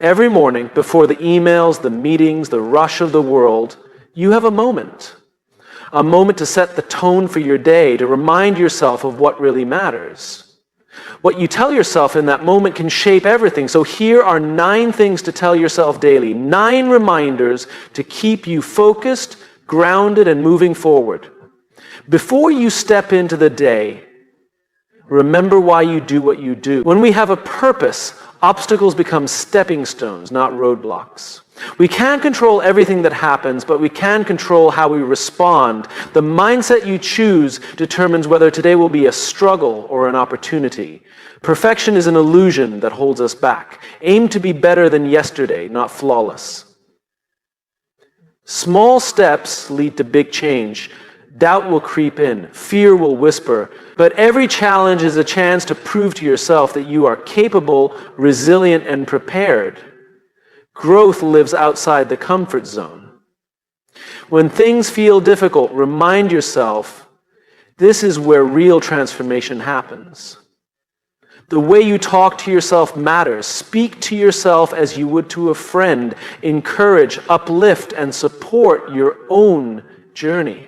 Every morning, before the emails, the meetings, the rush of the world, you have a moment. A moment to set the tone for your day, to remind yourself of what really matters. What you tell yourself in that moment can shape everything. So here are 9 things to tell yourself daily. 9 reminders to keep you focused, grounded, and moving forward. Before you step into the day, remember why you do what you do. When we have a purpose, obstacles become stepping stones, not roadblocks. We can't control everything that happens, but we can control how we respond. The mindset you choose determines whether today will be a struggle or an opportunity. Perfection is an illusion that holds us back. Aim to be better than yesterday, not flawless. Small steps lead to big change. Doubt will creep in, fear will whisper, but every challenge is a chance to prove to yourself that you are capable, resilient, and prepared. Growth lives outside the comfort zone. When things feel difficult, remind yourself, this is where real transformation happens. The way you talk to yourself matters. Speak to yourself as you would to a friend. Encourage, uplift, and support your own journey.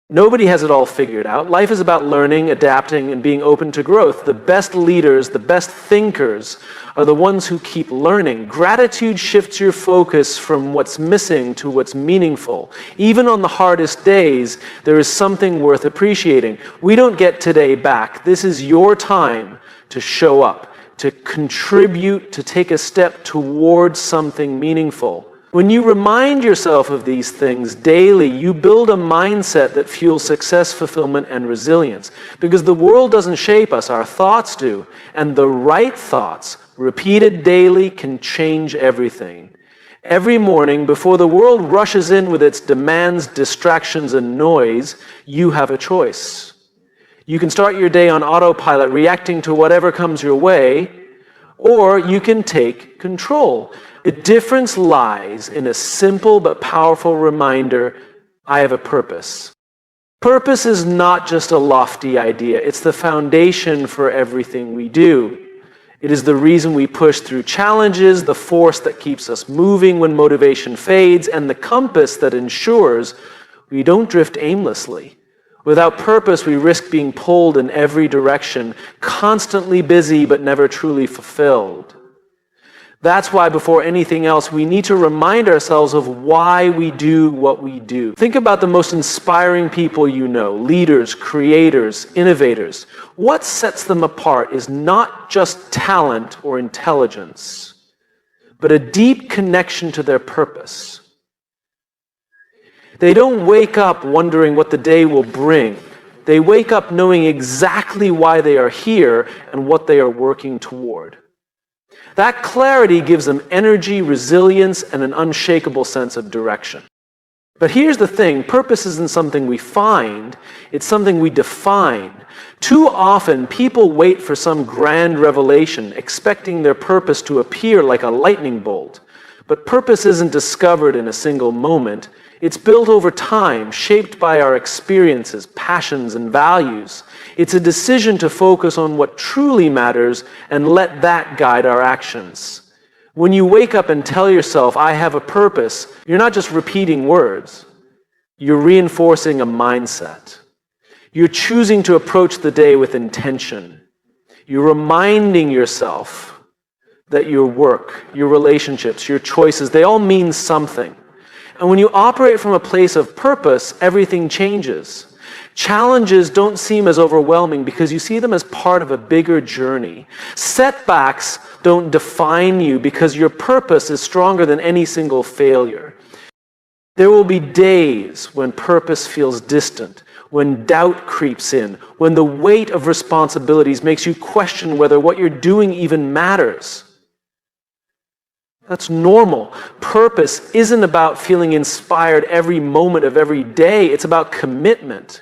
Nobody has it all figured out. Life is about learning, adapting, and being open to growth. The best leaders, the best thinkers are the ones who keep learning. Gratitude shifts your focus from what's missing to what's meaningful. Even on the hardest days, there is something worth appreciating. We don't get today back. This is your time to show up, to contribute, to take a step towards something meaningful. When you remind yourself of these things daily, you build a mindset that fuels success, fulfillment, and resilience. Because the world doesn't shape us, our thoughts do. And the right thoughts, repeated daily, can change everything. Every morning, before the world rushes in with its demands, distractions, and noise, you have a choice. You can start your day on autopilot, reacting to whatever comes your way, or you can take control. The difference lies in a simple but powerful reminder, I have a purpose. Purpose is not just a lofty idea, it's the foundation for everything we do. It is the reason we push through challenges, the force that keeps us moving when motivation fades, and the compass that ensures we don't drift aimlessly. Without purpose, we risk being pulled in every direction, constantly busy but never truly fulfilled. That's why before anything else, we need to remind ourselves of why we do what we do. Think about the most inspiring people you know, leaders, creators, innovators. What sets them apart is not just talent or intelligence, but a deep connection to their purpose. They don't wake up wondering what the day will bring. They wake up knowing exactly why they are here and what they are working toward. That clarity gives them energy, resilience, and an unshakable sense of direction. But here's the thing, purpose isn't something we find, it's something we define. Too often, people wait for some grand revelation, expecting their purpose to appear like a lightning bolt. But purpose isn't discovered in a single moment. It's built over time, shaped by our experiences, passions, and values. It's a decision to focus on what truly matters and let that guide our actions. When you wake up and tell yourself, I have a purpose, you're not just repeating words. You're reinforcing a mindset. You're choosing to approach the day with intention. You're reminding yourself that your work, your relationships, your choices, they all mean something. And when you operate from a place of purpose, everything changes. Challenges don't seem as overwhelming because you see them as part of a bigger journey. Setbacks don't define you because your purpose is stronger than any single failure. There will be days when purpose feels distant, when doubt creeps in, when the weight of responsibilities makes you question whether what you're doing even matters. That's normal. Purpose isn't about feeling inspired every moment of every day. It's about commitment.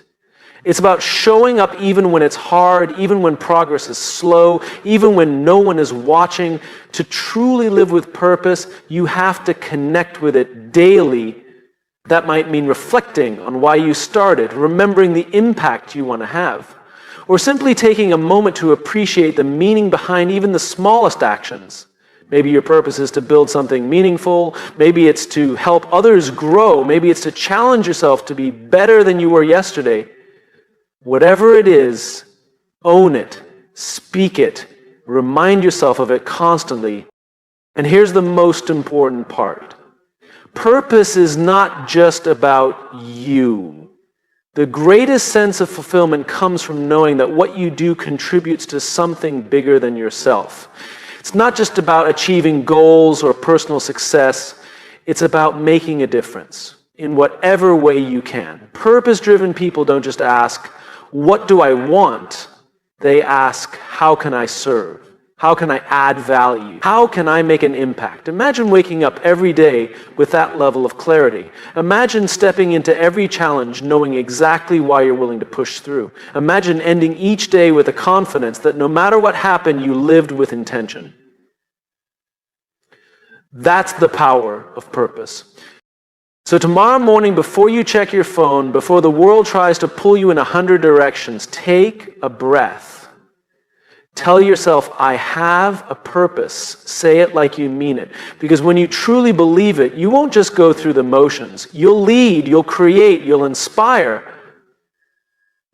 It's about showing up even when it's hard, even when progress is slow, even when no one is watching. To truly live with purpose, you have to connect with it daily. That might mean reflecting on why you started, remembering the impact you want to have, or simply taking a moment to appreciate the meaning behind even the smallest actions. Maybe your purpose is to build something meaningful. Maybe it's to help others grow. Maybe it's to challenge yourself to be better than you were yesterday. Whatever it is, own it, speak it, remind yourself of it constantly. And here's the most important part. Purpose is not just about you. The greatest sense of fulfillment comes from knowing that what you do contributes to something bigger than yourself. It's not just about achieving goals or personal success. It's about making a difference in whatever way you can. Purpose-driven people don't just ask, what do I want? They ask, how can I serve? How can I add value? How can I make an impact? Imagine waking up every day with that level of clarity. Imagine stepping into every challenge knowing exactly why you're willing to push through. Imagine ending each day with a confidence that no matter what happened, you lived with intention. That's the power of purpose. So tomorrow morning, before you check your phone, before the world tries to pull you in 100 directions, take a breath. Tell yourself, I have a purpose. Say it like you mean it. Because when you truly believe it, you won't just go through the motions. You'll lead, you'll create, you'll inspire.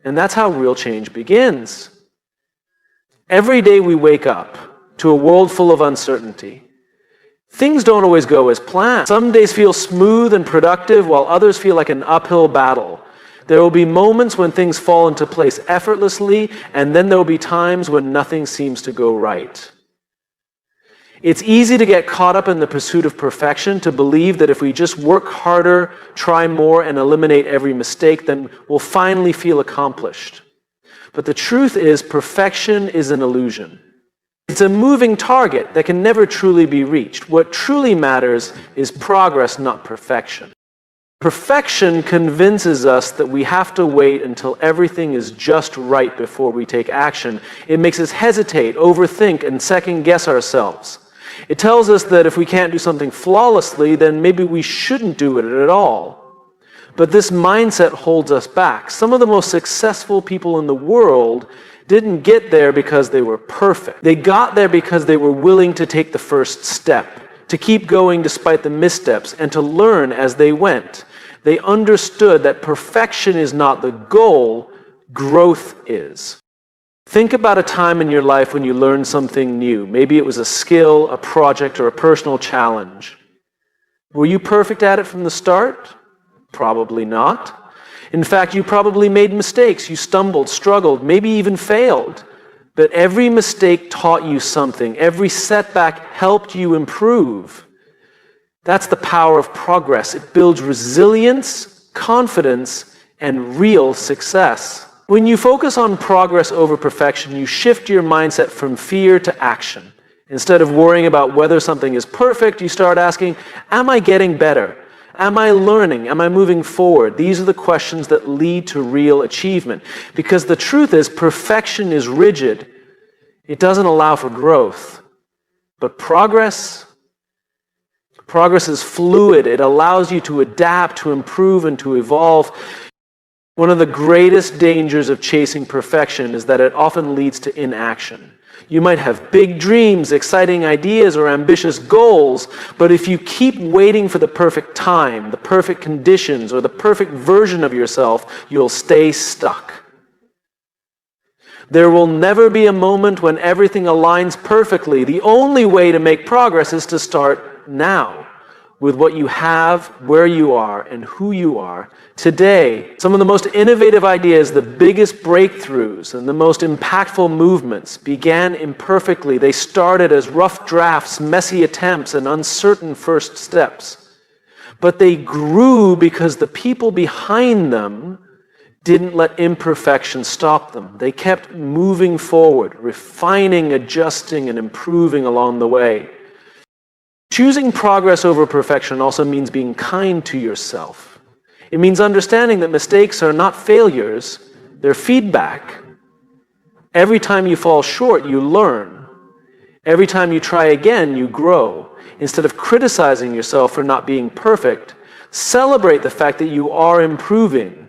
And that's how real change begins. Every day we wake up to a world full of uncertainty. Things don't always go as planned. Some days feel smooth and productive, while others feel like an uphill battle. There will be moments when things fall into place effortlessly, and then there will be times when nothing seems to go right. It's easy to get caught up in the pursuit of perfection, to believe that if we just work harder, try more, and eliminate every mistake, then we'll finally feel accomplished. But the truth is, perfection is an illusion. It's a moving target that can never truly be reached. What truly matters is progress, not perfection. Perfection convinces us that we have to wait until everything is just right before we take action. It makes us hesitate, overthink, and second-guess ourselves. It tells us that if we can't do something flawlessly, then maybe we shouldn't do it at all. But this mindset holds us back. Some of the most successful people in the world didn't get there because they were perfect. They got there because they were willing to take the first step, to keep going despite the missteps, and to learn as they went. They understood that perfection is not the goal, growth is. Think about a time in your life when you learned something new. Maybe it was a skill, a project, or a personal challenge. Were you perfect at it from the start? Probably not. In fact, you probably made mistakes. You stumbled, struggled, maybe even failed. But every mistake taught you something. Every setback helped you improve. That's the power of progress. It builds resilience, confidence, and real success. When you focus on progress over perfection, you shift your mindset from fear to action. Instead of worrying about whether something is perfect, you start asking, am I getting better? Am I learning? Am I moving forward? These are the questions that lead to real achievement. Because the truth is, perfection is rigid. It doesn't allow for growth. But progress is fluid. It allows you to adapt, to improve, and to evolve. One of the greatest dangers of chasing perfection is that it often leads to inaction. You might have big dreams, exciting ideas, or ambitious goals, but if you keep waiting for the perfect time, the perfect conditions, or the perfect version of yourself, you'll stay stuck. There will never be a moment when everything aligns perfectly. The only way to make progress is to start now, with what you have, where you are, and who you are today. Some of the most innovative ideas, the biggest breakthroughs, and the most impactful movements began imperfectly. They started as rough drafts, messy attempts, and uncertain first steps. But they grew because the people behind them didn't let imperfection stop them. They kept moving forward, refining, adjusting, and improving along the way. Choosing progress over perfection also means being kind to yourself. It means understanding that mistakes are not failures, they're feedback. Every time you fall short, you learn. Every time you try again, you grow. Instead of criticizing yourself for not being perfect, celebrate the fact that you are improving.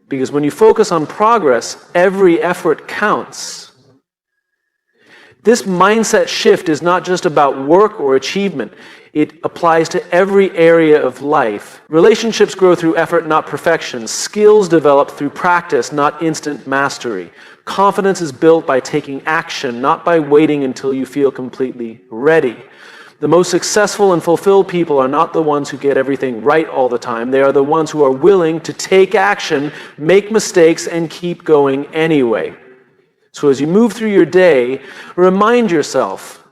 Because when you focus on progress, every effort counts. This mindset shift is not just about work or achievement. It applies to every area of life. Relationships grow through effort, not perfection. Skills develop through practice, not instant mastery. Confidence is built by taking action, not by waiting until you feel completely ready. The most successful and fulfilled people are not the ones who get everything right all the time. They are the ones who are willing to take action, make mistakes, and keep going anyway. So as you move through your day, remind yourself,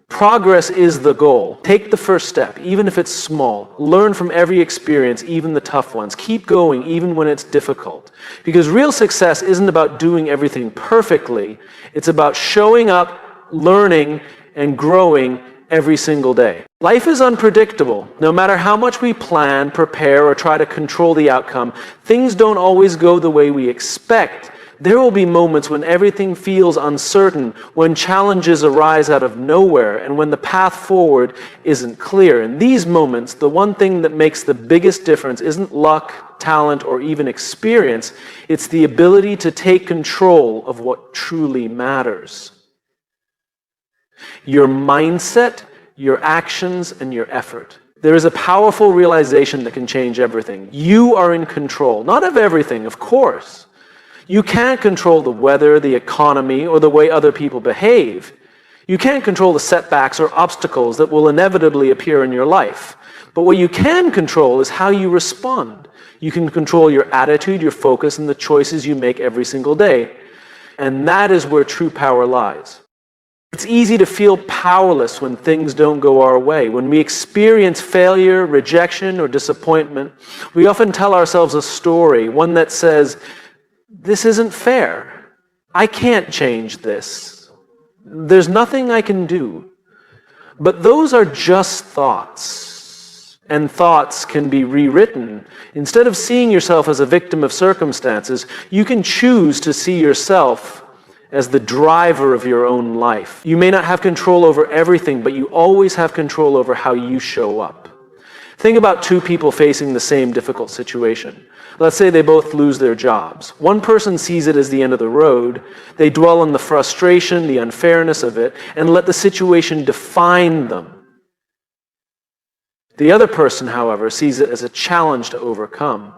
progress is the goal. Take the first step, even if it's small. Learn from every experience, even the tough ones. Keep going, even when it's difficult. Because real success isn't about doing everything perfectly. It's about showing up, learning, and growing every single day. Life is unpredictable. No matter how much we plan, prepare, or try to control the outcome, things don't always go the way we expect. There will be moments when everything feels uncertain, when challenges arise out of nowhere, and when the path forward isn't clear. In these moments, the one thing that makes the biggest difference isn't luck, talent, or even experience. It's the ability to take control of what truly matters. Your mindset, your actions, and your effort. There is a powerful realization that can change everything. You are in control, not of everything, of course. You can't control the weather, the economy, or the way other people behave. You can't control the setbacks or obstacles that will inevitably appear in your life. But what you can control is how you respond. You can control your attitude, your focus, and the choices you make every single day. And that is where true power lies. It's easy to feel powerless when things don't go our way. When we experience failure, rejection, or disappointment, we often tell ourselves a story, one that says, "This isn't fair. I can't change this. There's nothing I can do." But those are just thoughts, and thoughts can be rewritten. Instead of seeing yourself as a victim of circumstances, you can choose to see yourself as the driver of your own life. You may not have control over everything, but you always have control over how you show up. Think about two people facing the same difficult situation. Let's say they both lose their jobs. One person sees it as the end of the road. They dwell on the frustration, the unfairness of it, and let the situation define them. The other person, however, sees it as a challenge to overcome.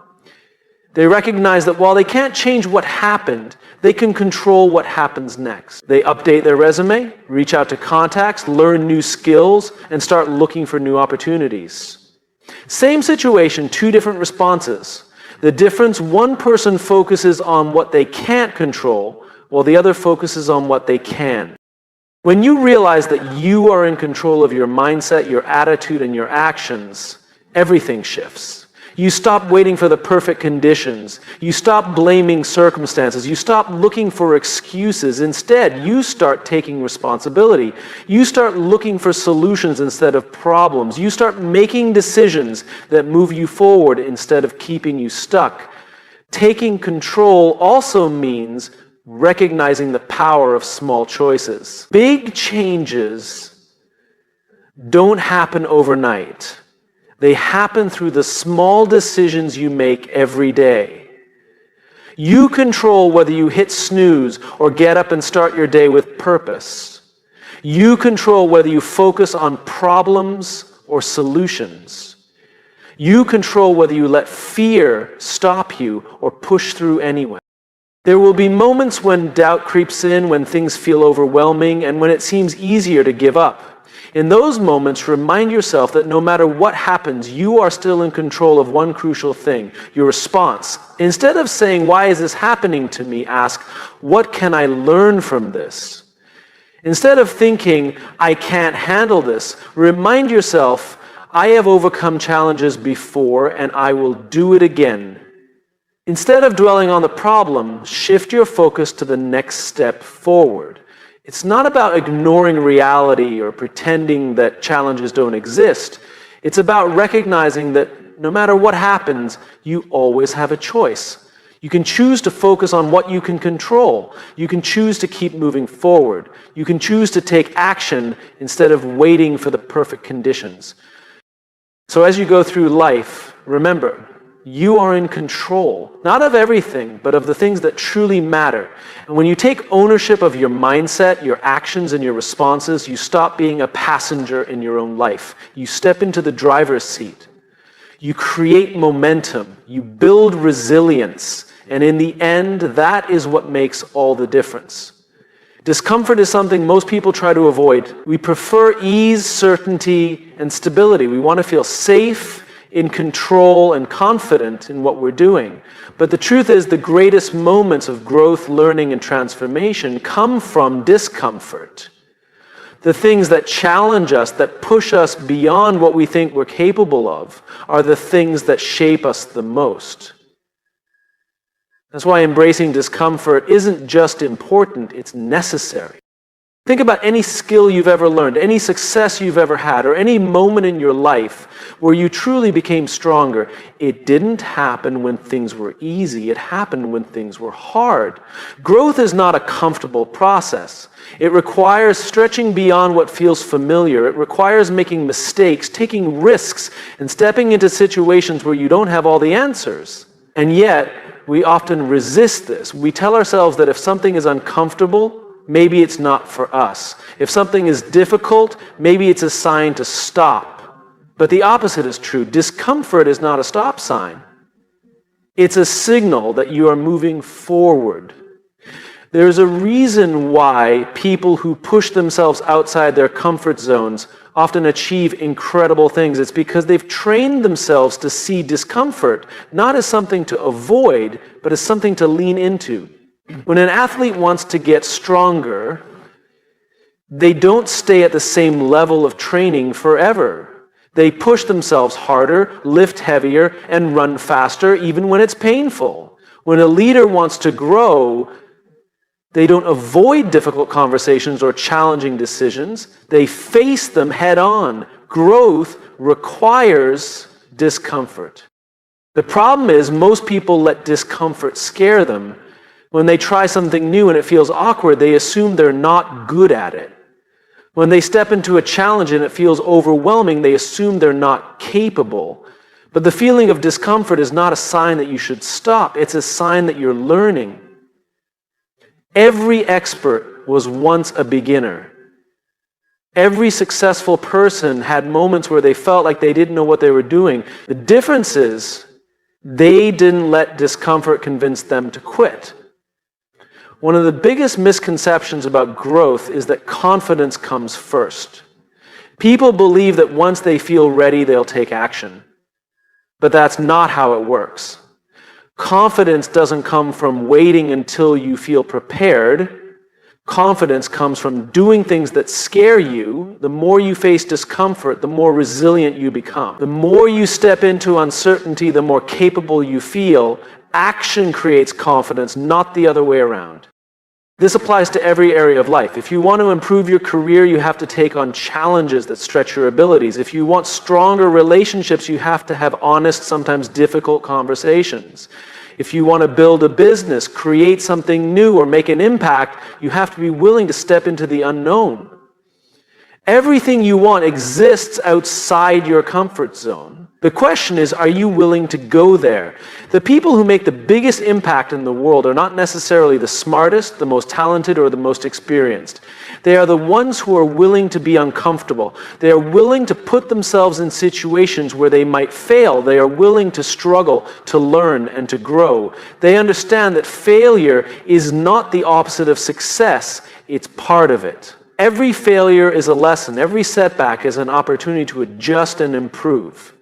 They recognize that while they can't change what happened, they can control what happens next. They update their resume, reach out to contacts, learn new skills, and start looking for new opportunities. Same situation, two different responses. The difference, one person focuses on what they can't control, while the other focuses on what they can. When you realize that you are in control of your mindset, your attitude, and your actions, everything shifts. You stop waiting for the perfect conditions. You stop blaming circumstances. You stop looking for excuses. Instead, you start taking responsibility. You start looking for solutions instead of problems. You start making decisions that move you forward instead of keeping you stuck. Taking control also means recognizing the power of small choices. Big changes don't happen overnight. They happen through the small decisions you make every day. You control whether you hit snooze or get up and start your day with purpose. You control whether you focus on problems or solutions. You control whether you let fear stop you or push through anyway. There will be moments when doubt creeps in, when things feel overwhelming, and when it seems easier to give up. In those moments, remind yourself that no matter what happens, you are still in control of one crucial thing, your response. Instead of saying, "Why is this happening to me?" ask, "What can I learn from this?" Instead of thinking, "I can't handle this," remind yourself, "I have overcome challenges before and I will do it again." Instead of dwelling on the problem, shift your focus to the next step forward. It's not about ignoring reality or pretending that challenges don't exist. It's about recognizing that no matter what happens, you always have a choice. You can choose to focus on what you can control. You can choose to keep moving forward. You can choose to take action instead of waiting for the perfect conditions. So as you go through life, remember, you are in control, not of everything, but of the things that truly matter. And when you take ownership of your mindset, your actions, and your responses, you stop being a passenger in your own life. You step into the driver's seat. You create momentum. You build resilience. And in the end, that is what makes all the difference. Discomfort is something most people try to avoid. We prefer ease, certainty, and stability. We want to feel safe, in control, and confident in what we're doing. But the truth is, the greatest moments of growth, learning, and transformation come from discomfort. The things that challenge us, that push us beyond what we think we're capable of, are the things that shape us the most. That's why embracing discomfort isn't just important, it's necessary. Think about any skill you've ever learned, any success you've ever had, or any moment in your life where you truly became stronger. It didn't happen when things were easy. It happened when things were hard. Growth is not a comfortable process. It requires stretching beyond what feels familiar. It requires making mistakes, taking risks, and stepping into situations where you don't have all the answers. And yet, we often resist this. We tell ourselves that if something is uncomfortable, maybe it's not for us. If something is difficult, maybe it's a sign to stop. But the opposite is true. Discomfort is not a stop sign. It's a signal that you are moving forward. There's a reason why people who push themselves outside their comfort zones often achieve incredible things. It's because they've trained themselves to see discomfort not as something to avoid, but as something to lean into. When an athlete wants to get stronger, they don't stay at the same level of training forever. They push themselves harder, lift heavier, and run faster even when it's painful. When a leader wants to grow, they don't avoid difficult conversations or challenging decisions. They face them head on. Growth requires discomfort. The problem is most people let discomfort scare them. When they try something new and it feels awkward, they assume they're not good at it. When they step into a challenge and it feels overwhelming, they assume they're not capable. But the feeling of discomfort is not a sign that you should stop. It's a sign that you're learning. Every expert was once a beginner. Every successful person had moments where they felt like they didn't know what they were doing. The difference is they didn't let discomfort convince them to quit. One of the biggest misconceptions about growth is that confidence comes first. People believe that once they feel ready, they'll take action. But that's not how it works. Confidence doesn't come from waiting until you feel prepared. Confidence comes from doing things that scare you. The more you face discomfort, the more resilient you become. The more you step into uncertainty, the more capable you feel. Action creates confidence, not the other way around. This applies to every area of life. If you want to improve your career, you have to take on challenges that stretch your abilities. If you want stronger relationships, you have to have honest, sometimes difficult conversations. If you want to build a business, create something new, or make an impact, you have to be willing to step into the unknown. Everything you want exists outside your comfort zone. The question is, are you willing to go there? The people who make the biggest impact in the world are not necessarily the smartest, the most talented, or the most experienced. They are the ones who are willing to be uncomfortable. They are willing to put themselves in situations where they might fail. They are willing to struggle, to learn, and to grow. They understand that failure is not the opposite of success. It's part of it. Every failure is a lesson. Every setback is an opportunity to adjust and improve.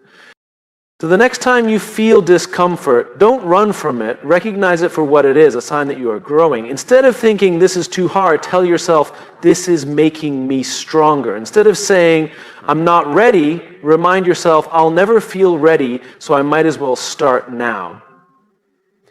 So the next time you feel discomfort, don't run from it. Recognize it for what it is, a sign that you are growing. Instead of thinking this is too hard, tell yourself this is making me stronger. Instead of saying I'm not ready, remind yourself I'll never feel ready, so I might as well start now.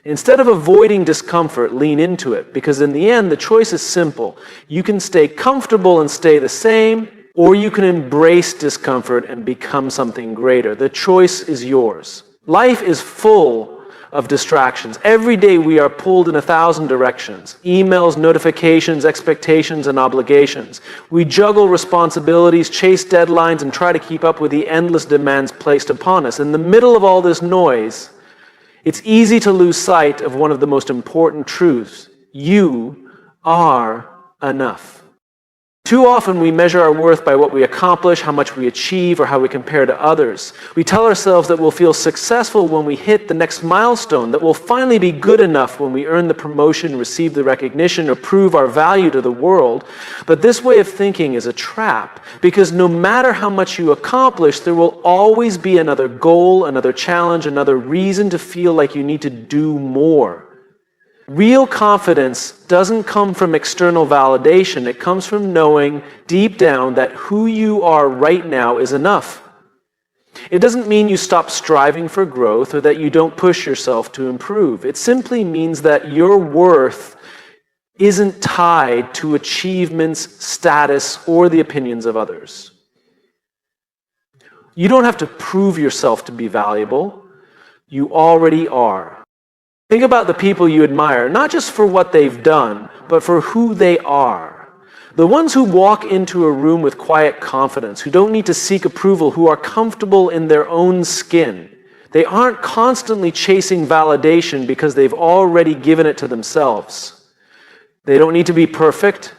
Instead of avoiding discomfort, lean into it, because in the end, the choice is simple. You can stay comfortable and stay the same, or you can embrace discomfort and become something greater. The choice is yours. Life is full of distractions. Every day we are pulled in 1,000 directions. Emails, notifications, expectations, and obligations. We juggle responsibilities, chase deadlines, and try to keep up with the endless demands placed upon us. In the middle of all this noise, It's easy to lose sight of one of the most important truths. You are enough. Too often we measure our worth by what we accomplish, how much we achieve, or how we compare to others. We tell ourselves that we'll feel successful when we hit the next milestone, that we'll finally be good enough when we earn the promotion, receive the recognition, or prove our value to the world. But this way of thinking is a trap, because no matter how much you accomplish, there will always be another goal, another challenge, another reason to feel like you need to do more. Real confidence doesn't come from external validation. It comes from knowing deep down that who you are right now is enough. It doesn't mean you stop striving for growth or that you don't push yourself to improve. It simply means that your worth isn't tied to achievements, status, or the opinions of others. You don't have to prove yourself to be valuable. You already are. Think about the people you admire, not just for what they've done, but for who they are. The ones who walk into a room with quiet confidence, who don't need to seek approval, who are comfortable in their own skin. They aren't constantly chasing validation because they've already given it to themselves. They don't need to be perfect,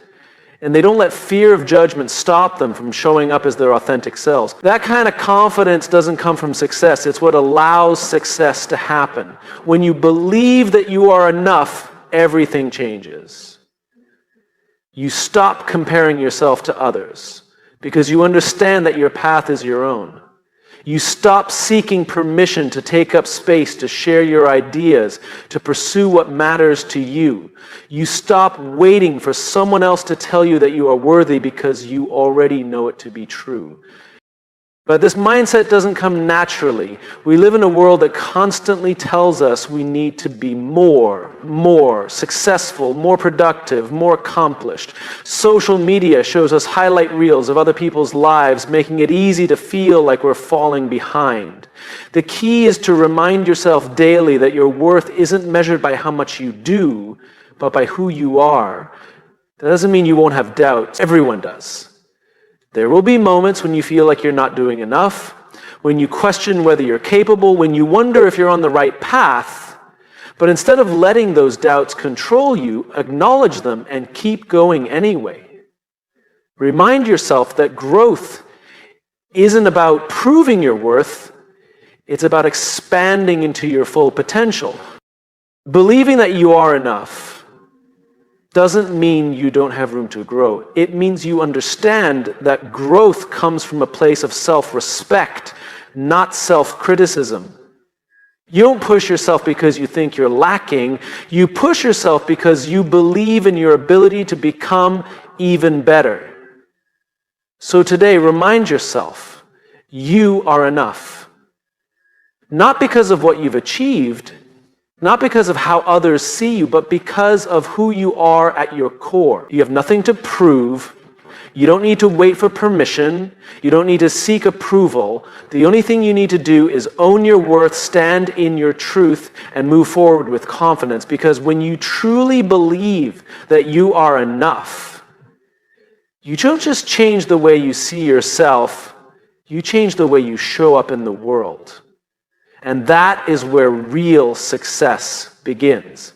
and they don't let fear of judgment stop them from showing up as their authentic selves. That kind of confidence doesn't come from success. It's what allows success to happen. When you believe that you are enough, everything changes. You stop comparing yourself to others because you understand that your path is your own. You stop seeking permission to take up space, to share your ideas, to pursue what matters to you. You stop waiting for someone else to tell you that you are worthy because you already know it to be true. But this mindset doesn't come naturally. We live in a world that constantly tells us we need to be more successful, more productive, more accomplished. Social media shows us highlight reels of other people's lives, making it easy to feel like we're falling behind. The key is to remind yourself daily that your worth isn't measured by how much you do, but by who you are. That doesn't mean you won't have doubts. Everyone does. There will be moments when you feel like you're not doing enough, when you question whether you're capable, when you wonder if you're on the right path. But instead of letting those doubts control you, acknowledge them and keep going anyway. Remind yourself that growth isn't about proving your worth, it's about expanding into your full potential. Believing that you are enough doesn't mean you don't have room to grow. It means you understand that growth comes from a place of self-respect, not self-criticism. You don't push yourself because you think you're lacking. You push yourself because you believe in your ability to become even better. So today, remind yourself, you are enough. Not because of what you've achieved, not because of how others see you, but because of who you are at your core. You have nothing to prove. You don't need to wait for permission. You don't need to seek approval. The only thing you need to do is own your worth, stand in your truth, and move forward with confidence. Because when you truly believe that you are enough, you don't just change the way you see yourself, you change the way you show up in the world. And that is where real success begins.